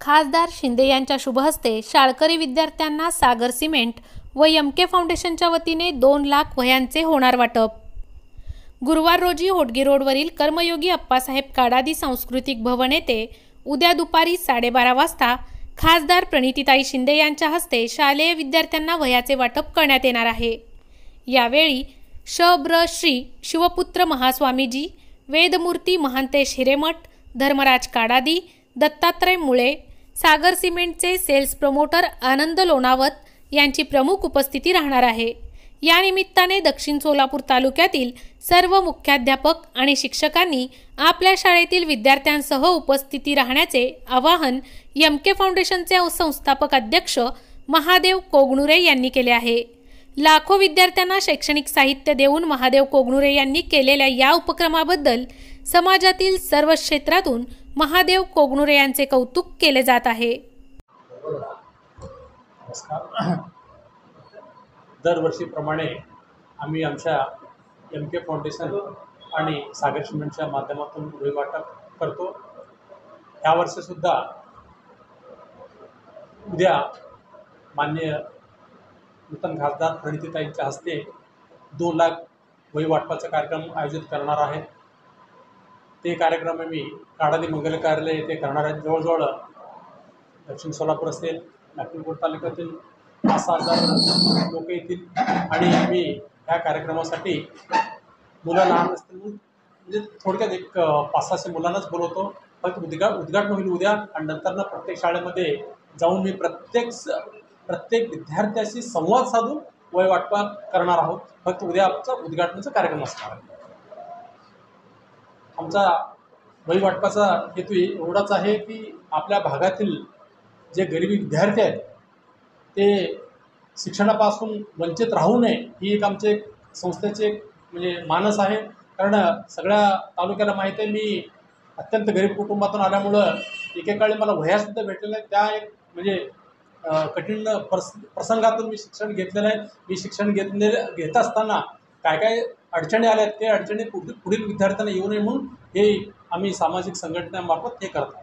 खासदार शिंदे यांच्या शुभहस्ते शाळकरी विद्यार्थ्यांना सागर सिमेंट व एमके फाउंडेशनच्या वतीने 2 लाख वह्यांचे होणार वाटप। गुरुवार रोजी होटगी रोडवरील कर्मयोगी अप्पासाहेब काडादी सांस्कृतिक भवन येथे उद्या दुपारी 12:30 वाजता खासदार प्रणितीताई शिंदे यांच्या हस्ते शालेय विद्यार्थ्यांना वह्याचे वाटप करण्यात येणार आहे। यावेळी श्री शिवपुत्र महास्वामीजी, वेदमूर्ती महंतेश हिरेमठ, धर्मराज काडादी, दत्तात्रय मुळे, सागर सिमेंटचे सेल्स प्रमोटर आनंद लोणावत यांची प्रमुख उपस्थिती राहणार आहे। या निमित्ताने दक्षिण सोलापूर तालुक्यातील सर्व मुख्याध्यापक आणि शिक्षकांनी आपल्या शाळेतील विद्यार्थ्यांसह उपस्थिती राहण्याचे आवाहन एमके फाउंडेशनचे संस्थापक अध्यक्ष महादेव कोगनुरे यांनी केले आहे। लाखो विद्यार्थ्यांना शैक्षणिक साहित्य देऊन महादेव कोगनुरे यांनी केलेल्या या उपक्रमाबद्दल समाजातील सर्व क्षेत्रातून महादेव कोगनुरे यांचे कौतुक केले जात आहे। दरवर्षीप्रमाणे आम्ही आमच्या एमके फाउंडेशन आणि सागर सिमेंटच्या माध्यमातून वही वाटप करतो। यावर्षीसुद्धा उद्या माननीय नूतन खासदार प्रणितीताईंच्या हस्ते 2 लाख वही वाटपाचा कार्यक्रम आयोजित करणार आहे। ते कार्यक्रम आम्ही काडादी मंगल कार्यालय येथे करणार आहे। जवळजवळ दक्षिण सोलापूर असेल, नागपूर तालुक्यातील 5,000 लोक येतील आणि आम्ही या कार्यक्रमासाठी मुलं लहान असतील म्हणजे थोडक्यात एक 500-600 मुलांनाच बोलवतो। फक्त उद्घाटन होईल उद्या आणि नंतर प्रत्येक शाळेमध्ये जाऊन मी प्रत्येक विद्यार्थ्याशी संवाद साधून वही वाटप करणार आहोत। फक्त उद्या आमचा उद्घाटनाचा कार्यक्रम असणार आहे। आमचा वही वाटपाचा हेतू एवढाच आहे की आपल्या भागातील जे गरीब विद्यार्थी आहेत ते शिक्षणापासून वंचित राहू नये ही एक आमचे संस्थेचे म्हणजे मानस आहे। कारण सगळ्या तालुक्याला माहीत आहे मी अत्यंत गरीब कुटुंबातून आल्यामुळं एकेकाळी मला वह्यासुद्धा भेटलेल्या आहेत। त्या एक म्हणजे कठीण प्रसंगातून मी शिक्षण घेतलेलं आहे। मी शिक्षण घेत असताना काय अडचणी आल्या आहेत ते अडचणी पुढील विद्यार्थ्यांना येऊ नये म्हणून हे आम्ही सामाजिक संघटनांमार्फत हे करतो।